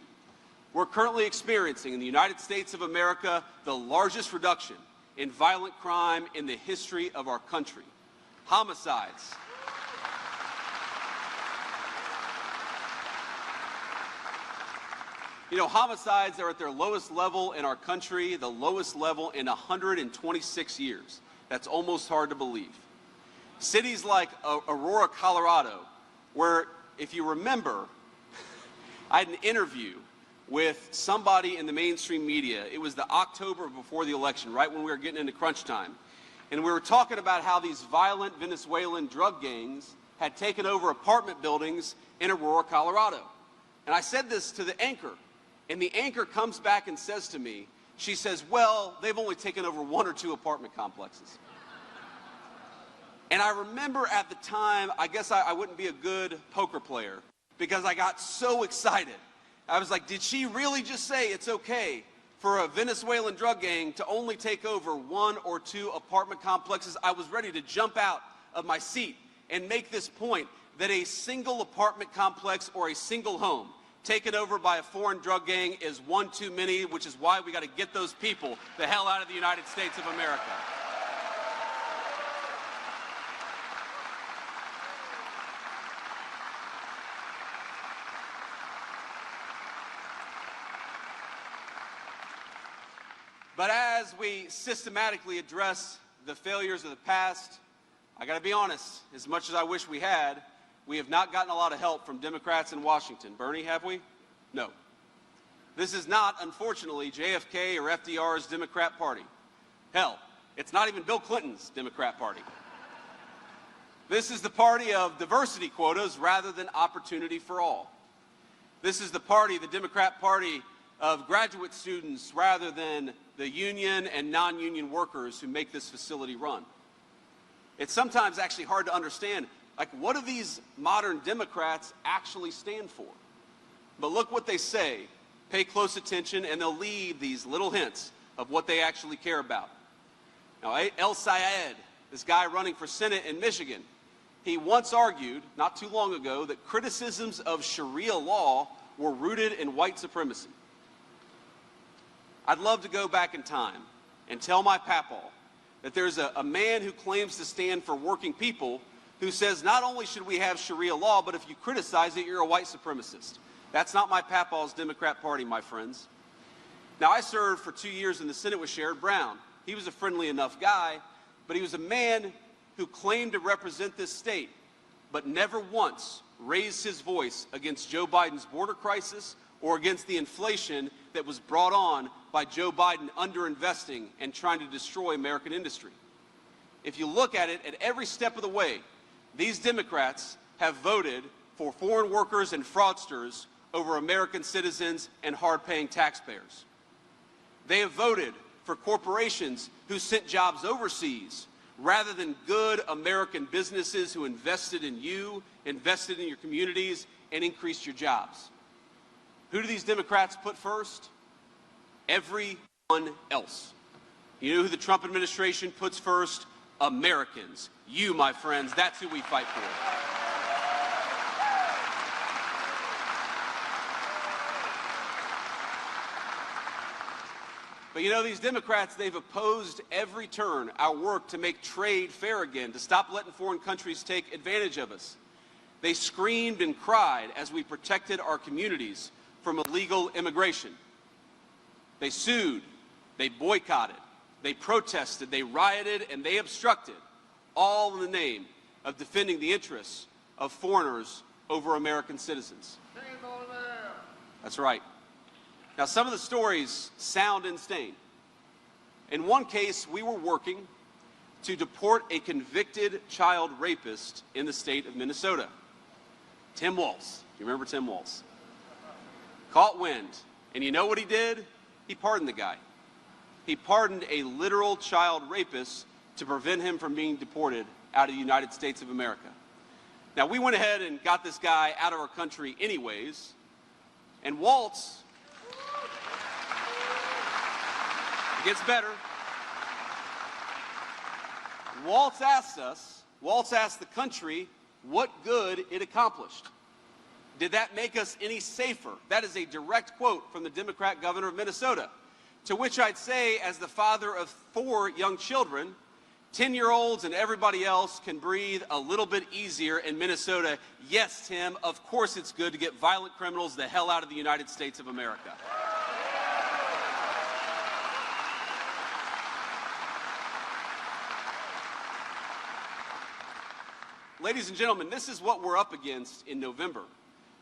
We're currently experiencing in the United States of America the largest reduction in violent crime in the history of our country. Homicides. You know, homicides are at their lowest level in our country, the lowest level in 126 years. That's almost hard to believe. Cities like Aurora, Colorado, where, if you remember, I had an interview with somebody in the mainstream media. It was the October before the election, right when we were getting into crunch time. And we were talking about how these violent Venezuelan drug gangs had taken over apartment buildings in Aurora, Colorado. And I said this to the anchor, and the anchor comes back and says to me, she says, well, they've only taken over 1 or 2 apartment complexes. And I remember at the time, I guess I wouldn't be a good poker player because I got so excited. I was like, did she really just say it's okay for a Venezuelan drug gang to only take over 1 or 2 apartment complexes? I was ready to jump out of my seat and make this point that a single apartment complex or a single home taken over by a foreign drug gang is one too many, which is why we got to get those people the hell out of the United States of America. But as we systematically address the failures of the past, I got to be honest, as much as I wish we had, we have not gotten a lot of help from Democrats in Washington. Bernie, have we? No. This is not, unfortunately, JFK or FDR's Democrat Party. Hell, it's not even Bill Clinton's Democrat Party. This is the party of diversity quotas rather than opportunity for all. This is the party, the Democrat Party, of graduate students rather than the union and non-union workers who make this facility run. It's sometimes actually hard to understand, like, what do these modern Democrats actually stand for? But look what they say. Pay close attention, and they'll leave these little hints of what they actually care about. Now, El Sayed, this guy running for Senate in Michigan, he once argued, not too long ago, that criticisms of Sharia law were rooted in white supremacy. I'd love to go back in time and tell my papaw that there's a man who claims to stand for working people who says not only should we have Sharia law, but if you criticize it, you're a white supremacist. That's not my papaw's Democrat Party, my friends. Now, I served for 2 years in the Senate with Sherrod Brown. He was a friendly enough guy, but he was a man who claimed to represent this state, but never once raised his voice against Joe Biden's border crisis or against the inflation that was brought on by Joe Biden underinvesting and trying to destroy American industry. If you look at it, at every step of the way, these Democrats have voted for foreign workers and fraudsters over American citizens and hard-paying taxpayers. They have voted for corporations who sent jobs overseas rather than good American businesses who invested in you, invested in your communities, and increased your jobs. Who do these Democrats put first? Everyone else. You know who the Trump administration puts first? Americans. You, my friends, that's who we fight for. But you know, these Democrats, they've opposed every turn our work to make trade fair again, to stop letting foreign countries take advantage of us. They screamed and cried as we protected our communities from illegal immigration. They sued, they boycotted, they protested, they rioted, and they obstructed, all in the name of defending the interests of foreigners over American citizens. That's right. Now, some of the stories sound insane. In one case, we were working to deport a convicted child rapist in the state of Minnesota. Tim Walz. You remember Tim Walz? Caught wind. And you know what he did? He pardoned the guy. He pardoned a literal child rapist to prevent him from being deported out of the United States of America. Now, we went ahead and got this guy out of our country anyways. And Walz, it gets better. Walz asked the country what good it accomplished. Did that make us any safer? That is a direct quote from the Democrat governor of Minnesota. To which I'd say, as the father of 4 young children, 10-year-olds and everybody else can breathe a little bit easier in Minnesota. Yes, Tim, of course it's good to get violent criminals the hell out of the United States of America. Ladies and gentlemen, this is what we're up against in November.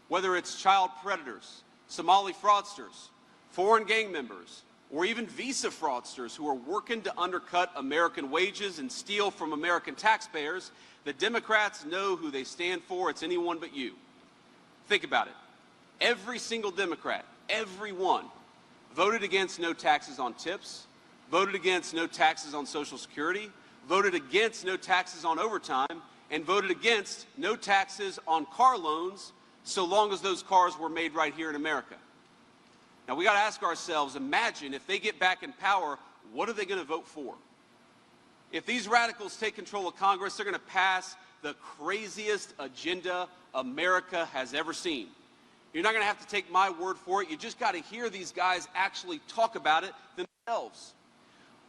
Whether it's child predators, Somali fraudsters, foreign gang members, or even visa fraudsters who are working to undercut American wages and steal from American taxpayers, the Democrats know who they stand for. It's anyone but you. Think about it. Every single Democrat, every one, voted against no taxes on tips, voted against no taxes on Social Security, voted against no taxes on overtime, and voted against no taxes on car loans so long as those cars were made right here in America. Now, we got to ask ourselves, imagine if they get back in power, what are they going to vote for? If these radicals take control of Congress, they're going to pass the craziest agenda America has ever seen. You're not going to have to take my word for it. You just got to hear these guys actually talk about it themselves.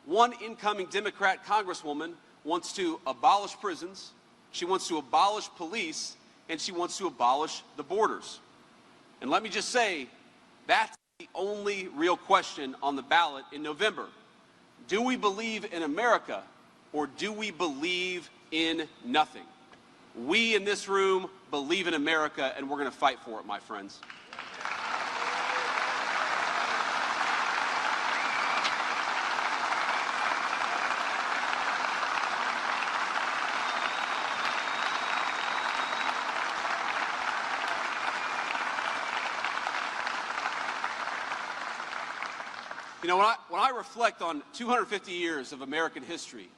One incoming Democrat congresswoman wants to abolish prisons, she wants to abolish police, and she wants to abolish the borders. And let me just say, that's the only real question on the ballot in November. Do we believe in America, or do we believe in nothing? We in this room believe in America, and we're going to fight for it, my friends. You know, when I reflect on 250 years of American history,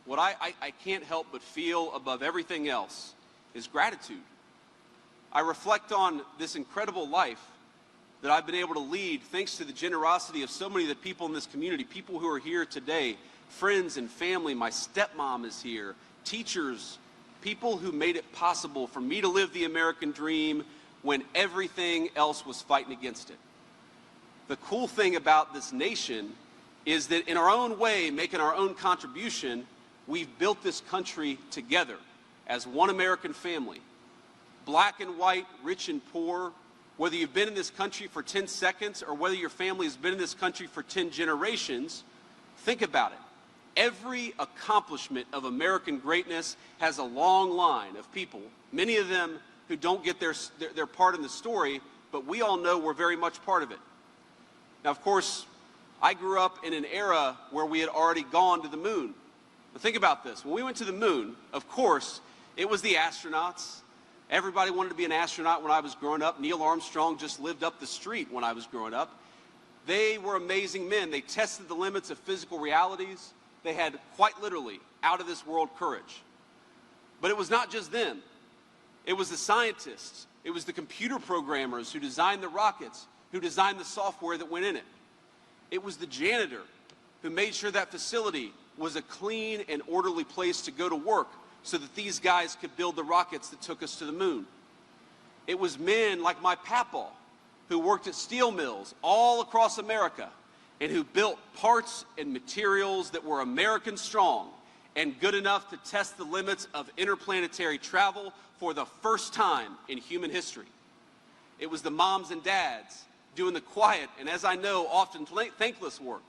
what I can't help but feel above everything else is gratitude. I reflect on this incredible life that I've been able to lead thanks to the generosity of so many of the people in this community, people who are here today, friends and family. My stepmom is here, teachers, people who made it possible for me to live the American dream when everything else was fighting against it. The cool thing about this nation is that in our own way, making our own contribution, we've built this country together as one American family. Black and white, rich and poor, whether you've been in this country for 10 seconds or whether your family has been in this country for 10 generations, think about it. Every accomplishment of American greatness has a long line of people, many of them who don't get their part in the story, but we all know we're very much part of it. Now, of course, I grew up in an era where we had already gone to the moon. But think about this. When we went to the moon, of course, it was the astronauts. Everybody wanted to be an astronaut when I was growing up. Neil Armstrong just lived up the street when I was growing up. They were amazing men. They tested the limits of physical realities. They had quite literally out-of-this-world courage. But it was not just them. It was the scientists. It was the computer programmers who designed the rockets, who designed the software that went in it. It was the janitor who made sure that facility was a clean and orderly place to go to work so that these guys could build the rockets that took us to the moon. It was men like my papaw who worked at steel mills all across America and who built parts and materials that were American strong and good enough to test the limits of interplanetary travel for the first time in human history. It was the moms and dads doing the quiet and, as I know, often thankless work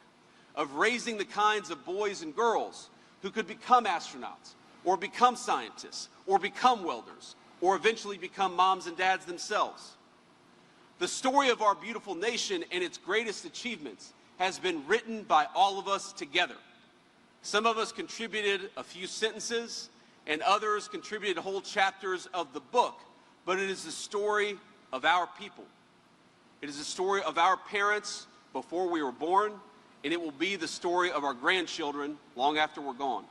of raising the kinds of boys and girls who could become astronauts or become scientists or become welders or eventually become moms and dads themselves. The story of our beautiful nation and its greatest achievements has been written by all of us together. Some of us contributed a few sentences and others contributed whole chapters of the book, but it is the story of our people. It is the story of our parents before we were born, and it will be the story of our grandchildren long after we're gone.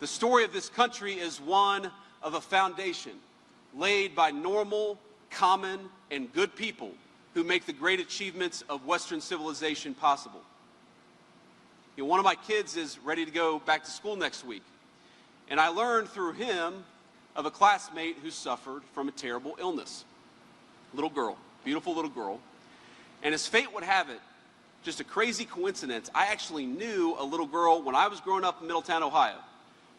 The story of this country is one of a foundation laid by normal, common, and good people who make the great achievements of Western civilization possible. You know, one of my kids is ready to go back to school next week, and I learned through him of a classmate who suffered from a terrible illness. Little girl, beautiful little girl, and as fate would have it, just a crazy coincidence, I actually knew a little girl when I was growing up in Middletown, Ohio,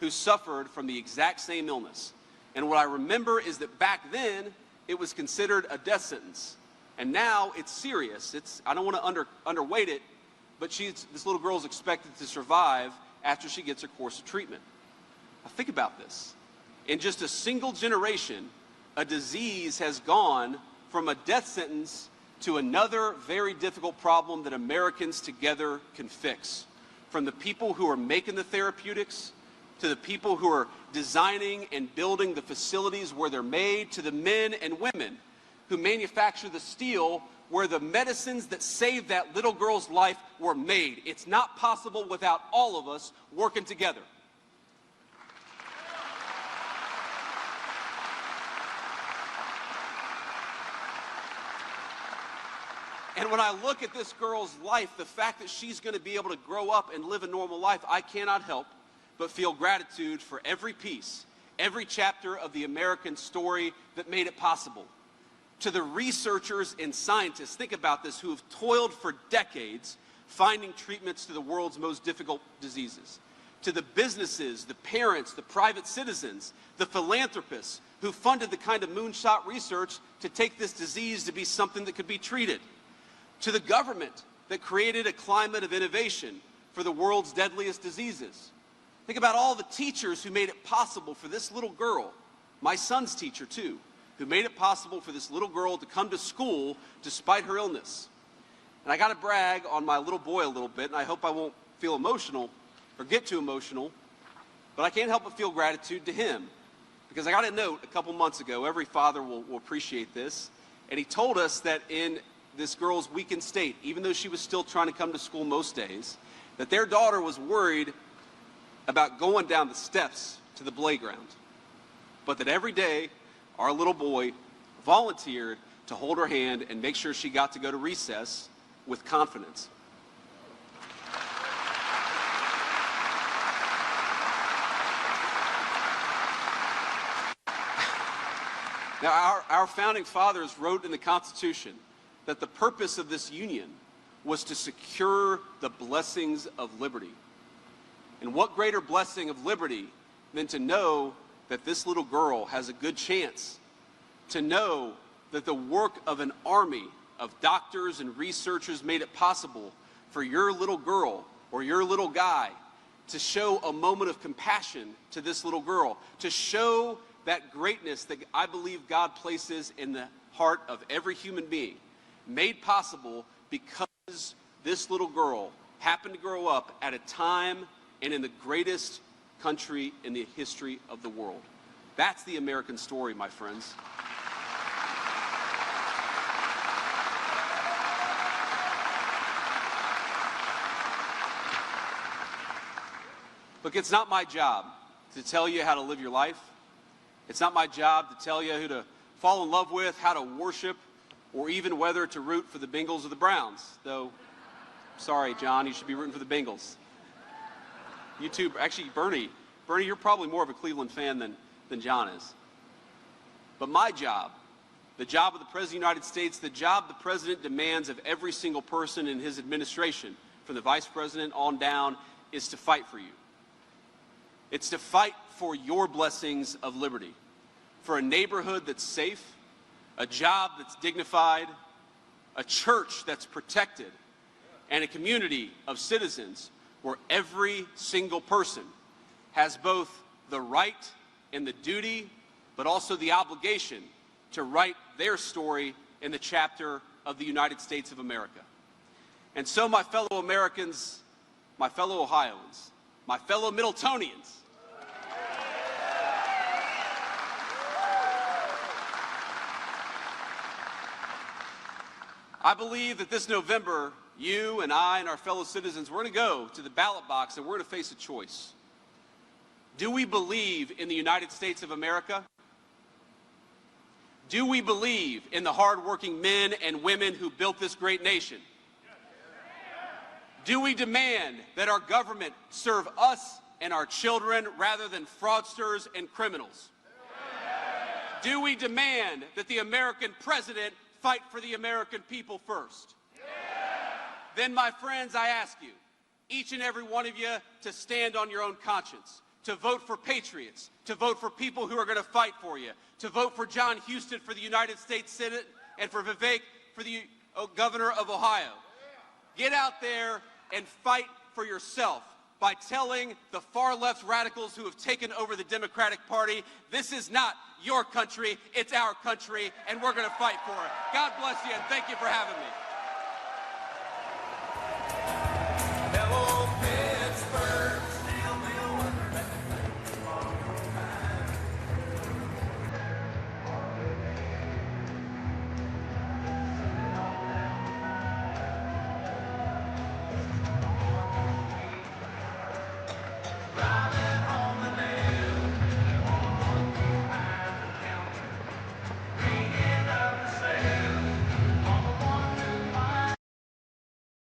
who suffered from the exact same illness. And what I remember is that back then, it was considered a death sentence. And now it's serious. I don't want to underweight it, but this little girl is expected to survive after she gets her course of treatment. Now think about this. In just a single generation, a disease has gone from a death sentence to another very difficult problem that Americans together can fix. From the people who are making the therapeutics, to the people who are designing and building the facilities where they're made, to the men and women who manufacture the steel where the medicines that saved that little girl's life were made. It's not possible without all of us working together. And when I look at this girl's life, the fact that she's going to be able to grow up and live a normal life, I cannot help but feel gratitude for every piece, every chapter of the American story that made it possible. To the researchers and scientists, think about this, who have toiled for decades finding treatments to the world's most difficult diseases. To the businesses, the parents, the private citizens, the philanthropists who funded the kind of moonshot research to take this disease to be something that could be treated. To the government that created a climate of innovation for the world's deadliest diseases. Think about all the teachers who made it possible for this little girl, my son's teacher too, who made it possible for this little girl to come to school despite her illness. And I got to brag on my little boy a little bit, and I hope I won't feel emotional or get too emotional, but I can't help but feel gratitude to him. Because I got a note a couple months ago, every father will appreciate this, and he told us that in this girl's weakened state, even though she was still trying to come to school most days, that their daughter was worried about going down the steps to the playground. But that every day, our little boy volunteered to hold her hand and make sure she got to go to recess with confidence. Now, our founding fathers wrote in the Constitution that the purpose of this union was to secure the blessings of liberty. And what greater blessing of liberty than to know that this little girl has a good chance, to know that the work of an army of doctors and researchers made it possible for your little girl or your little guy to show a moment of compassion to this little girl, to show that greatness that I believe God places in the heart of every human being, made possible because this little girl happened to grow up at a time and in the greatest country in the history of the world. That's the American story, my friends. Look, it's not my job to tell you how to live your life. It's not my job to tell you who to fall in love with, how to worship, or even whether to root for the Bengals or the Browns. Though, sorry, John, you should be rooting for the Bengals. You too. Actually, Bernie, you're probably more of a Cleveland fan than John is. But my job, the job of the President of the United States, the job the President demands of every single person in his administration, from the Vice President on down, is to fight for you. It's to fight for your blessings of liberty, for a neighborhood that's safe, a job that's dignified, a church that's protected, and a community of citizens where every single person has both the right and the duty, but also the obligation to write their story in the chapter of the United States of America. And so, my fellow Americans, my fellow Ohioans, my fellow Middletonians, I believe that this November, you and I and our fellow citizens, we're going to go to the ballot box and we're going to face a choice. Do we believe in the United States of America? Do we believe in the hardworking men and women who built this great nation? Do we demand that our government serve us and our children rather than fraudsters and criminals? Do we demand that the American president fight for the American people first? then, my friends, I ask you, each and every one of you, to stand on your own conscience, to vote for patriots, to vote for people who are going to fight for you, to vote for John Husted for the United States Senate and for Vivek for the governor of Ohio. Get out there and fight for yourself by telling the far-left radicals who have taken over the Democratic Party, this is not your country, it's our country, and we're going to fight for it. God bless you, and thank you for having me.